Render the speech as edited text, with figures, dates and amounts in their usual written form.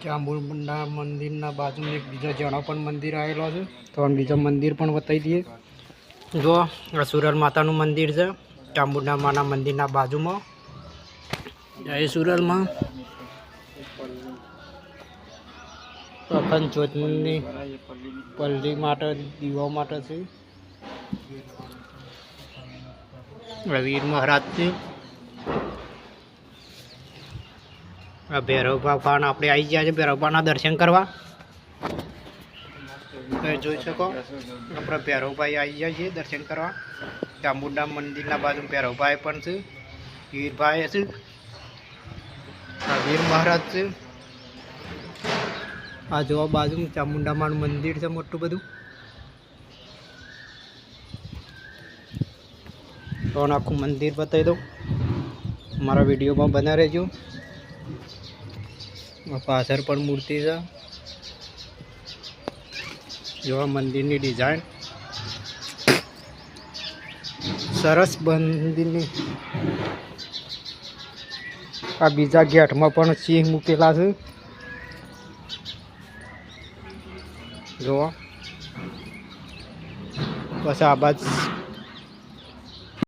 ચામુંડા મંદિરના બાજુમાં એક બીજો જણો પણ મંદિર આવેલો છે. તો બીજો મંદિર પણ બતાવી દઈએ. જો આ સુરલ માતાનું મંદિર છે ચામુંડા માના મંદિરના બાજુમાં. જય સુરલમાં અખંડ જ્યોતની પલ્લી માટે દીવા માટે છે. વીર મહારાજથી ભૈરવ બાપાને આપણે આવી ગયા છે ભૈરવ બાપાના દર્શન કરવા. તમે જોઈ શકો આપણે ભૈરવભાઈ આવી ગયા છીએ દર્શન કરવા. ચામુંડા મંદિરના બાજુ ભૈરવભાઈ પણ છે, વીરભાઈ છે, વીર મહારાજ છે. આ જોવા બાજુ ચામુંડામાનું મંદિર છે મોટું બધું. તો આખું મંદિર બતાવી દઉં, મારા વિડીયોમાં બના રહેજો. પાછળ પણ મૂર્તિ છે. જોવા મંદિરની ડિઝાઇન સરસ. મંદિરની આ બીજા ગેટમાં પણ સિંહ મૂકેલા છે. જોવા બસ આ બાજુ